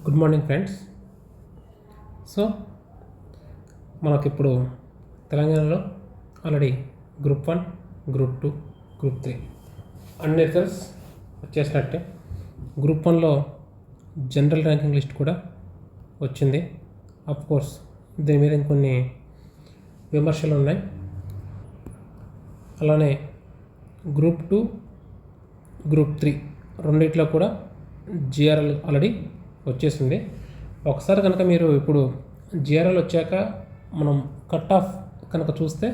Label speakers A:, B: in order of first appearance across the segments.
A: Good morning friends. So మనకి ఇప్పుడు తెలంగాణలో ఆల్రెడీ గ్రూప్ 1, గ్రూప్ 2, గ్రూప్ 3 అన్ని రిజల్ట్స్ వచ్చేసినట్టే. గ్రూప్ 1లో జనరల్ ర్యాంకింగ్ లిస్ట్ కూడా వచ్చింది. కోర్స్ దీని మీద ఇంకొన్ని విమర్శలు ఉన్నాయి. అలానే గ్రూప్ 2, గ్రూప్ 3 రెండిట్లో కూడా జిఆర్ఎల్ ఆల్రెడీ వచ్చేసింది. ఒకసారి కనుక మీరు ఇప్పుడు జిఆర్ఎల్ వచ్చాక మనం కట్ ఆఫ్ కనుక చూస్తే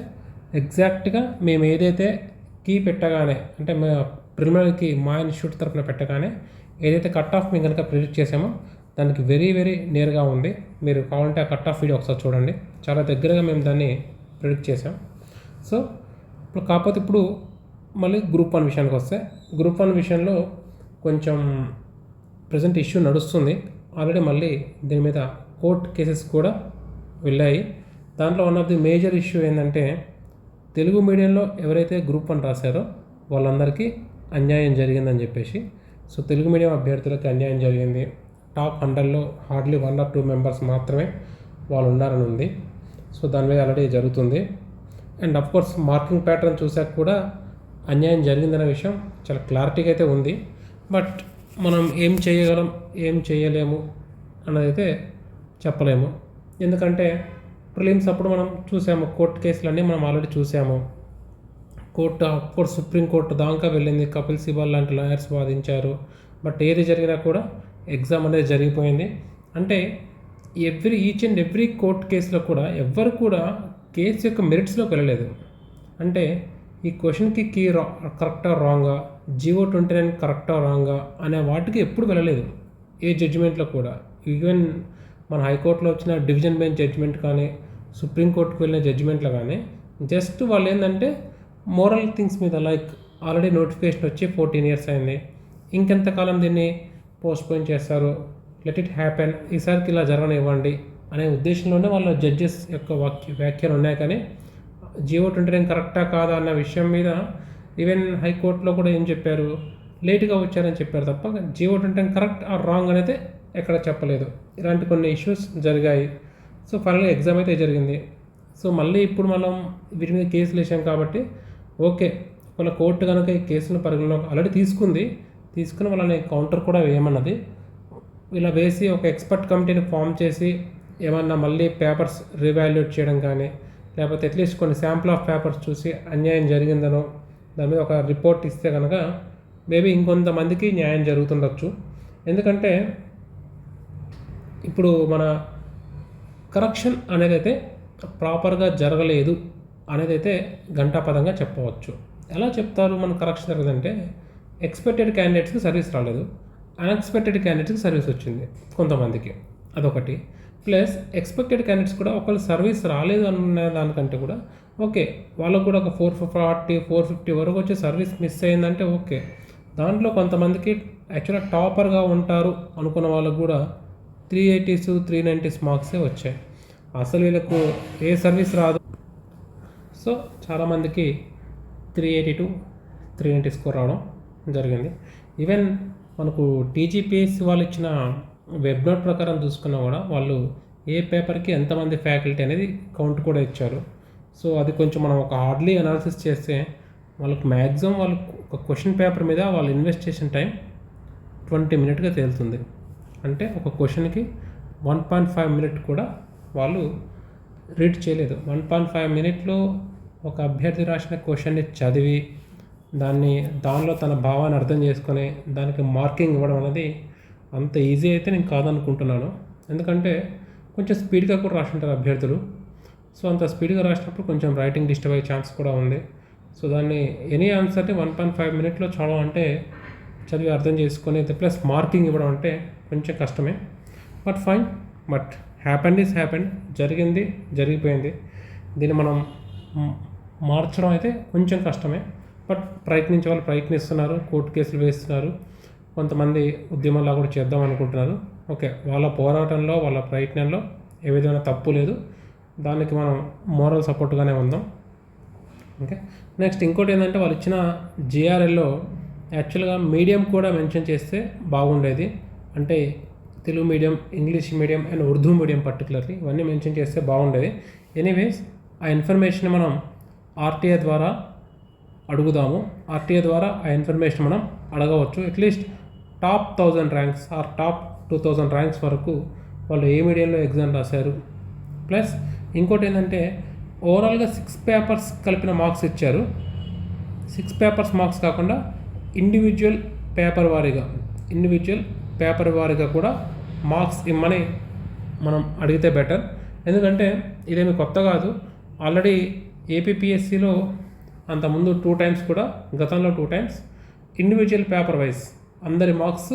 A: ఎగ్జాక్ట్గా మేము ఏదైతే కీ పెట్టగానే అంటే ప్రిలిమినరీకి మా ఇన్స్టిట్యూట్ తరఫున పెట్టగానే ఏదైతే కట్ ఆఫ్ మేము కనుక ప్రిడిక్ట్ చేసామో దానికి వెరీ నేరుగా ఉంది. మీరు కావాలంటే ఆ కట్ ఆఫ్ వీడియో ఒకసారి చూడండి. చాలా దగ్గరగా మేము దాన్ని ప్రిడిక్ట్ చేసాం. సో కాకపోతే ఇప్పుడు మళ్ళీ గ్రూప్ 1 విషయానికి వస్తే గ్రూప్ 1 విషయంలో కొంచెం ప్రజెంట్ ఇష్యూ నడుస్తుంది. ఆల్రెడీ మళ్ళీ దీని మీద కోర్ట్ కేసెస్ కూడా వెళ్ళాయి. దాంట్లో one of the major issue ఏంటంటే తెలుగు మీడియంలో ఎవరైతే గ్రూప్ 1 రాశారో వాళ్ళందరికీ అన్యాయం జరిగిందని చెప్పేసి. సో తెలుగు మీడియం అభ్యర్థులకు అన్యాయం జరిగింది. టాప్ 100లో హార్డ్లీ 1 or 2 మెంబర్స్ మాత్రమే వాళ్ళు ఉన్నారని ఉంది. సో దాని మీద ఆల్రెడీ జరుగుతుంది. అండ్ కోర్స్ మార్కింగ్ ప్యాటర్న్ చూసాక కూడా అన్యాయం జరిగిందనే విషయం చాలా క్లారిటీగా అయితే ఉంది. బట్ మనం ఏం చేయగలం ఏం చేయలేము అన్నదైతే చెప్పలేము. ఎందుకంటే ప్రిలిమ్స్ అప్పుడు మనం చూసాము, కోర్టు కేసులన్నీ మనం ఆల్రెడీ చూసాము. కోర్టు సుప్రీంకోర్టు దాకా వెళ్ళింది, కపిల్ సిబల్ లాంటి లాయర్స్ వాదించారు. బట్ ఏది జరిగినా కూడా ఎగ్జామ్ అనేది జరిగిపోయింది. అంటే ఈచ్ అండ్ ఎవ్రీ కోర్టు కేసులో కూడా ఎవ్వరు కూడా కేసు యొక్క మెరిట్స్లోకి వెళ్ళలేదు. అంటే ఈ క్వశ్చన్కి కీ కరెక్టా రాంగా, జీవో 29 కరెక్టా రాంగా అనే వాటికి ఎప్పుడు వెళ్ళలేదు ఏ జడ్జిమెంట్లో కూడా. ఈవెన్ మన హైకోర్టులో వచ్చిన డివిజన్ బెంచ్ జడ్జిమెంట్ కానీ సుప్రీంకోర్టుకు వెళ్ళిన జడ్జిమెంట్లో కానీ జస్ట్ వాళ్ళు ఏంటంటే మోరల్ థింగ్స్ మీద, లైక్ ఆల్రెడీ నోటిఫికేషన్ వచ్చి 14 years అయింది, ఇంకెంతకాలం దీన్ని పోస్ట్పోన్ చేస్తారు, లెట్ ఇట్ హ్యాపెన్, ఈసారికి ఇలా జరగనివ్వండి అనే ఉద్దేశంలోనే వాళ్ళ జడ్జెస్ యొక్క వ్యాఖ్యలు ఉన్నాయి. కానీ జీవో 29 కరెక్టా కాదా అన్న విషయం మీద ఈవెన్ హైకోర్టులో కూడా ఏం చెప్పారు, లేట్గా వచ్చారని చెప్పారు తప్ప జీవో 29 కరెక్ట్ ఆర్ రాంగ్ అనేది ఎక్కడ చెప్పలేదు. ఇలాంటి కొన్ని ఇష్యూస్ జరిగాయి. సో ఫైనల్గా ఎగ్జామ్ అయితే జరిగింది. సో మళ్ళీ ఇప్పుడు మనం వీటి మీద కేసులు వేసాం కాబట్టి ఓకే, వాళ్ళ కోర్టు కనుక ఈ కేసును పరిగణలో ఆల్రెడీ తీసుకుని వాళ్ళని కౌంటర్ కూడా వేయమన్నది. ఇలా వేసి ఒక ఎక్స్పర్ట్ కమిటీని ఫామ్ చేసి ఏమన్నా మళ్ళీ పేపర్స్ రీవాల్యుయేట్ చేయడం కానీ, లేకపోతే అట్లీస్ట్ కొన్ని శాంపుల్ ఆఫ్ పేపర్స్ చూసి అన్యాయం జరిగిందనో దాని మీద ఒక రిపోర్ట్ ఇస్తే కనుక మేబీ ఇంకొంతమందికి న్యాయం జరుగుతుండొచ్చు. ఎందుకంటే ఇప్పుడు మన కరెక్షన్ అనేది అయితే ప్రాపర్గా జరగలేదు అనేది అయితే ఘంటాపదంగా చెప్పవచ్చు. ఎలా చెప్తారు మన కరెక్షన్ జరగదంటే, ఎక్స్పెక్టెడ్ క్యాండిడేట్స్కి సర్వీస్ రాలేదు, అన్ఎక్స్పెక్టెడ్ క్యాండిడేట్స్కి సర్వీస్ వచ్చింది కొంతమందికి, అదొకటి. ప్లస్ ఎక్స్పెక్టెడ్ క్యాండిడేట్స్ కూడా ఒకళ్ళు సర్వీస్ రాలేదు అన్న దానికంటే కూడా ఓకే, వాళ్ళకు కూడా ఒక 440, 450 వరకు వచ్చి సర్వీస్ మిస్ అయిందంటే ఓకే. దాంట్లో కొంతమందికి యాక్చువల్గా టాపర్గా ఉంటారు అనుకున్న వాళ్ళకు కూడా 380s 390s మార్క్సే వచ్చాయి. అసలు వీళ్ళకు ఏ సర్వీస్ రాదు. సో చాలామందికి 382, 390 స్కోర్ రావడం జరిగింది. ఈవెన్ మనకు టీజీపీఎస్సీ వాళ్ళు ఇచ్చిన వెబ్ నోట్ ప్రకారం చూసుకున్నా కూడా వాళ్ళు ఏ పేపర్కి ఎంతమంది ఫ్యాకల్టీ అనేది కౌంట్ కూడా ఇచ్చారు. సో అది కొంచెం మనం ఒక హార్డ్లీ అనాలిసిస్ చేస్తే వాళ్ళకి మ్యాక్సిమం వాళ్ళు ఒక క్వశ్చన్ పేపర్ మీద వాళ్ళు ఇన్వెస్ట్ చేసిన టైం 20 minutesగా తేలుతుంది. అంటే ఒక క్వశ్చన్కి 1.5 minute కూడా వాళ్ళు రీడ్ చేయలేదు. 1.5 minutesలో ఒక అభ్యర్థి రాసిన క్వశ్చన్ని చదివి దానిలో తన భావాన్ని అర్థం చేసుకొని దానికి మార్కింగ్ ఇవ్వడం అనేది అంత ఈజీ అయితే నేను కాదనుకుంటున్నాను. ఎందుకంటే కొంచెం స్పీడ్గా కూడా రాసింటారు అభ్యర్థులు. సో అంత స్పీడ్గా రాసినప్పుడు కొంచెం రైటింగ్ డిస్టర్బ్ అయ్యే ఛాన్స్ కూడా ఉంది. సో దాన్ని ఎనీ ఆన్సర్ని 1.5 minutesలో చదవడం అంటే, చదివి అర్థం చేసుకొని ప్లస్ మార్కింగ్ ఇవ్వడం అంటే కొంచెం కష్టమే. But fine, but happened is happened, జరిగిపోయింది. దీన్ని మనం మార్చడం అయితే కొంచెం కష్టమే. బట్ ప్రయత్నించే వాళ్ళు ప్రయత్నిస్తున్నారు, కోర్టు కేసులు వేస్తున్నారు, కొంతమంది ఉద్యమంలా కూడా చేద్దాం అనుకుంటున్నారు. ఓకే, వాళ్ళ పోరాటంలో వాళ్ళ ప్రయత్నంలో ఏ విధమైన తప్పు లేదు, దానికి మనం మోరల్ సపోర్ట్గానే ఉందాం. ఓకే, నెక్స్ట్ ఇంకోటి ఏంటంటే వాళ్ళు ఇచ్చిన జిఆర్ఎల్లో యాక్చువల్గా మీడియం కూడా మెన్షన్ చేస్తే బాగుండేది. అంటే Telugu medium, English medium and Urdu medium particularly ఇవన్నీ మెన్షన్ చేస్తే బాగుండేది. ఎనీవేస్ ఆ ఇన్ఫర్మేషన్ మనం ఆర్టీఏ ద్వారా అడుగుదాము. ఆర్టీఏ ద్వారా ఆ ఇన్ఫర్మేషన్ మనం అడగవచ్చు. At least top 1000 ranks or top 2000 ranks వరకు వాళ్ళు ఏ మీడియంలో ఎగ్జామ్ రాశారు. ప్లస్ ఇంకోటి ఏంటంటే ఓవరాల్గా 6 పేపర్స్ కలిపిన మార్క్స్ ఇచ్చారు. 6 పేపర్స్ మార్క్స్ కాకుండా ఇండివిజువల్ పేపర్ వారీగా కూడా మార్క్స్ ఇమ్మని మనం అడిగితే బెటర్. ఎందుకంటే ఇదేమి కొత్త కాదు. ఆల్రెడీ ఏపీపీఎస్సీలో అంతకుముందు 2 టైమ్స్ కూడా, గతంలో 2 టైమ్స్ ఇండివిజువల్ పేపర్ వైజ్ అందరి మార్క్స్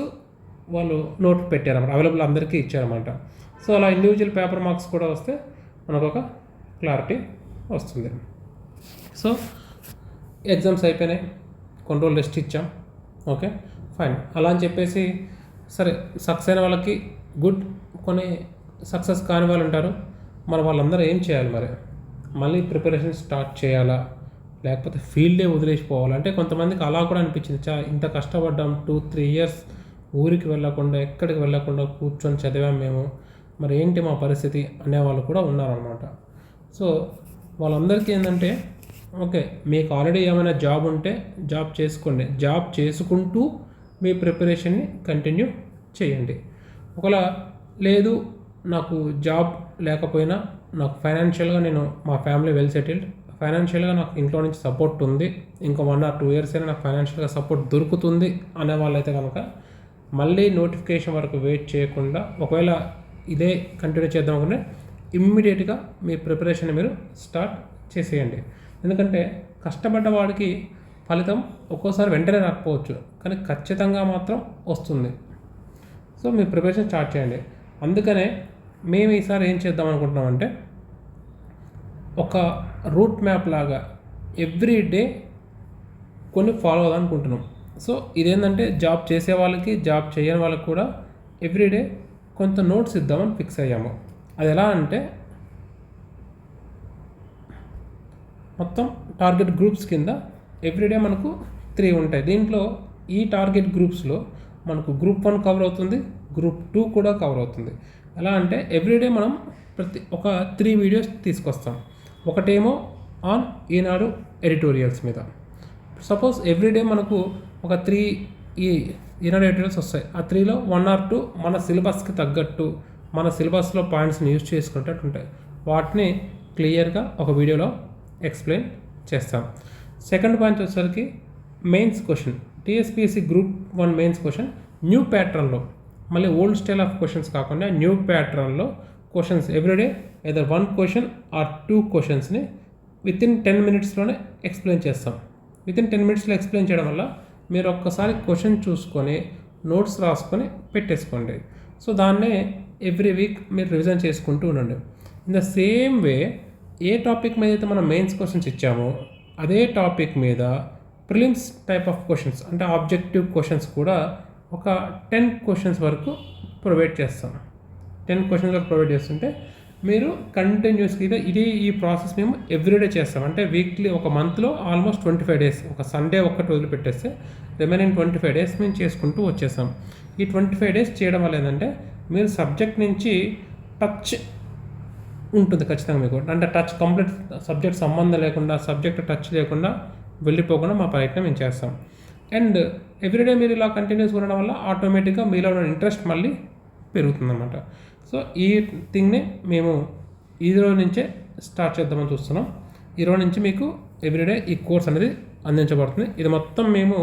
A: వాళ్ళు నోట్ పెట్టారన్నమాట, అవైలబుల్ అందరికీ ఇచ్చారన్నమాట. సో అలా ఇండివిజువల్ పేపర్ మార్క్స్ కూడా వస్తే మనకు ఒక క్లారిటీ వస్తుంది. సో ఎగ్జామ్స్ అయిపోయినాయి, కొన్ని రోజులు రెస్ట్ ఇచ్చాం, ఓకే ఫైన్. అలా అని చెప్పేసి సరే సక్సెస్ అయిన వాళ్ళకి గుడ్, కొన్ని సక్సెస్ కాని వాళ్ళు ఉంటారు. మరి వాళ్ళందరూ ఏం చేయాలి? మరి మళ్ళీ ప్రిపరేషన్ స్టార్ట్ చేయాలా, లేకపోతే ఫీల్డే వదిలేసిపోవాలి? అంటే కొంతమందికి అలా కూడా అనిపించింది, ఇంత కష్టపడ్డాం 2-3 ఇయర్స్ ఊరికి వెళ్ళకుండా, ఎక్కడికి వెళ్ళకుండా కూర్చొని చదివాం మేము, మరి ఏంటి మా పరిస్థితి అనేవాళ్ళు కూడా ఉన్నారనమాట. సో వాళ్ళందరికీ ఏంటంటే ఓకే, మీకు ఆల్రెడీ ఏమైనా జాబ్ ఉంటే జాబ్ చేసుకోండి, జాబ్ చేసుకుంటూ మీ ప్రిపరేషన్ని కంటిన్యూ చేయండి. ఒకవేళ లేదు నాకు జాబ్ లేకపోయినా నాకు ఫైనాన్షియల్గా మా ఫ్యామిలీ వెల్ సెటిల్డ్, ఫైనాన్షియల్గా నాకు ఇంట్లో నుంచి సపోర్ట్ ఉంది, ఇంకా 1 or 2 ఇయర్స్ అయినా నాకు ఫైనాన్షియల్గా సపోర్ట్ దొరుకుతుంది అనే వాళ్ళైతే కనుక మళ్ళీ నోటిఫికేషన్ వరకు వెయిట్ చేయకుండా, ఒకవేళ ఇదే కంటిన్యూ చేద్దాం అనుకుంటే ఇమ్మీడియట్గా మీ ప్రిపరేషన్ మీరు స్టార్ట్ చేసేయండి. ఎందుకంటే కష్టపడ్డ వాడికి ఫలితం ఒక్కోసారి వెంటనే రాకపోవచ్చు, కానీ ఖచ్చితంగా మాత్రం వస్తుంది. సో మీ ప్రిపరేషన్ స్టార్ట్ చేయండి. అందుకనే మేము ఈసారి ఏం చేద్దాం అనుకుంటున్నామంటే ఒక రూట్ మ్యాప్ లాగా ఎవ్రీ డే కొన్ని ఫాలో అవుదాం అనుకుంటున్నాం. సో ఇదేంటంటే జాబ్ చేసే వాళ్ళకి, జాబ్ చేయని వాళ్ళకి కూడా ఎవ్రీడే కొంత నోట్స్ ఇద్దామని ఫిక్స్ అయ్యాము. అది ఎలా అంటే మొత్తం టార్గెట్ గ్రూప్స్ కింద ఎవ్రీడే మనకు 3 ఉంటాయి. దీంట్లో ఈ టార్గెట్ గ్రూప్స్లో మనకు గ్రూప్ 1 కవర్ అవుతుంది, గ్రూప్ 2 కూడా కవర్ అవుతుంది. ఎలా అంటే ఎవ్రీడే మనం ఒక 3 వీడియోస్ తీసుకొస్తాం. ఒకటేమో ఆన్ ఈనాడు ఎడిటోరియల్స్ మీద. సపోజ్ ఎవ్రీడే మనకు ఒక 3 ఈనాడు ఎడిటోరియల్స్ వస్తాయి. ఆ 3లో 1 or 2 మన సిలబస్కి తగ్గట్టు, మన సిలబస్లో పాయింట్స్ని యూజ్ చేసుకునేటట్టు ఉంటాయి. వాటిని క్లియర్గా ఒక వీడియోలో ఎక్స్ప్లెయిన్ చేస్తాం. సెకండ్ పాయింట్ వచ్చేసరికి mains question, TSPSC group 1 mains question new ప్యాటర్న్లో, మళ్ళీ ఓల్డ్ స్టైల్ ఆఫ్ క్వశ్చన్స్ కాకుండా న్యూ ప్యాటర్న్లో questions everyday either 1 question or 2 క్వశ్చన్స్ని వితిన్ 10 minutesలోనే ఎక్స్ప్లెయిన్ చేస్తాం. వితిన్ 10 minutesలో ఎక్స్ప్లెయిన్ చేయడం వల్ల మీరు ఒక్కసారి క్వశ్చన్ చూసుకొని నోట్స్ రాసుకొని పెట్టేసుకోండి. సో దాన్నే ఎవ్రీ వీక్ మీరు రివిజన్ చేసుకుంటూ ఉండండి. In the same way A topic మీద అయితే మనం మెయిన్స్ క్వశ్చన్స్ ఇచ్చామో అదే టాపిక్ మీద ప్రిలిమ్స్ టైప్ ఆఫ్ క్వశ్చన్స్, అంటే ఆబ్జెక్టివ్ క్వశ్చన్స్ కూడా ఒక 10 క్వశ్చన్స్ వరకు ప్రొవైడ్ చేస్తాం. 10 క్వశ్చన్స్ వరకు ప్రొవైడ్ చేస్తుంటే మీరు కంటిన్యూస్గా ఈ ప్రాసెస్ మేము ఎవ్రీడే చేస్తాం. అంటే వీక్లీ, ఒక మంత్లో ఆల్మోస్ట్ 25 days, ఒక సండే ఒక్కటి వదిలిపెట్టేస్తే రిమైనింగ్ 25 days మేము చేసుకుంటూ వచ్చేసాం. ఈ 25 days చేయడం వల్ల ఏంటంటే మీరు సబ్జెక్ట్ నుంచి టచ్ ఉంటుంది ఖచ్చితంగా మీకు. అంటే టచ్ కంప్లీట్ సబ్జెక్ట్ సంబంధం లేకుండా, సబ్జెక్ట్ టచ్ లేకుండా వెళ్ళిపోకుండా మా ప్రయత్నం మేము చేస్తాం. అండ్ ఎవ్రీడే మీరు ఇలా కంటిన్యూస్ ఉండడం వల్ల ఆటోమేటిక్గా మీలో ఉన్న ఇంట్రెస్ట్ మళ్ళీ పెరుగుతుందన్నమాట. సో ఈ థింగ్ని మేము ఈ రోజు నుంచే స్టార్ట్ చేద్దామని చూస్తున్నాం. ఈ రోజు నుంచి మీకు ఎవ్రీడే ఈ కోర్స్ అనేది అందించబడుతుంది. ఇది మొత్తం మేము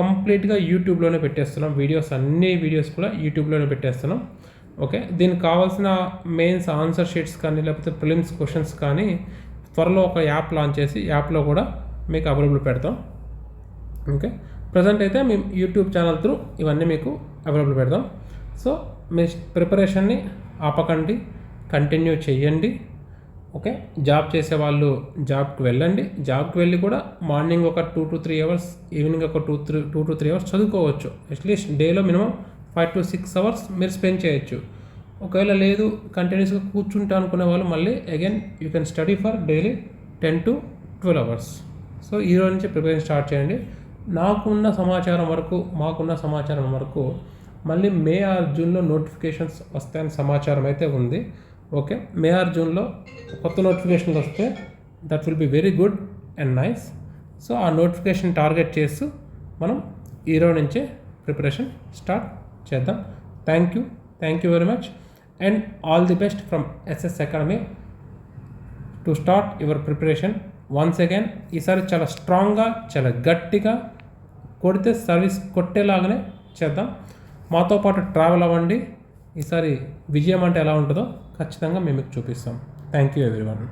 A: కంప్లీట్గా యూట్యూబ్లోనే పెట్టేస్తున్నాం. అన్ని వీడియోస్ కూడా యూట్యూబ్లోనే పెట్టేస్తున్నాం. ఓకే, దీనికి కావాల్సిన మెయిన్స్ ఆన్సర్ షీట్స్ కానీ లేకపోతే ప్రిలిమ్స్ క్వశ్చన్స్ కానీ త్వరలో ఒక యాప్ లాంచ్ చేసి యాప్లో కూడా మీకు అవైలబుల్ పెడతాం. ఓకే, ప్రజెంట్ అయితే మేము యూట్యూబ్ ఛానల్ త్రూ ఇవన్నీ మీకు అవైలబుల్ పెడతాం. సో మీ ప్రిపరేషన్ని ఆపకండి, కంటిన్యూ చేయండి. ఓకే, జాబ్ చేసే వాళ్ళు జాబ్కి వెళ్ళండి. జాబ్కి వెళ్ళి కూడా మార్నింగ్ ఒక 2 to 3 hours, ఈవినింగ్ ఒక 2 to 3 hours చదువుకోవచ్చు. అట్లీస్ట్ డేలో మినిమం 5 to 6 hours మీరు స్పెండ్ చేయొచ్చు. ఒకవేళ లేదు కంటిన్యూస్గా కూర్చుంటా అనుకునే వాళ్ళు మళ్ళీ again you can study for daily 10 to 12 hours. So ఈ రోజు నుంచి ప్రిపరేషన్ స్టార్ట్ చేయండి. మాకున్న సమాచారం వరకు మళ్ళీ మే ఆర్ జూన్లో నోటిఫికేషన్స్ వస్తాయని సమాచారం అయితే ఉంది. ఓకే, మే ఆర్ జూన్లో కొత్త నోటిఫికేషన్లు వస్తే that will be very good and nice. So ఆ నోటిఫికేషన్ టార్గెట్ చేస్తూ మనం ఈరోజు నుంచే ప్రిపరేషన్ స్టార్ట్ చేద్దాం. Thank you very much and all the best from SS Academy to start your preparation. Once again ఈసారి చాలా స్ట్రాంగ్గా, చాలా గట్టిగా కొడితే సర్వీస్ కొట్టేలాగానే చేద్దాం. మాతో పాటు ట్రావెల్ అవ్వండి. ఈసారి విజయం అంటే ఎలా ఉంటుందో ఖచ్చితంగా మేము మీకు చూపిస్తాం. Thank you everyone.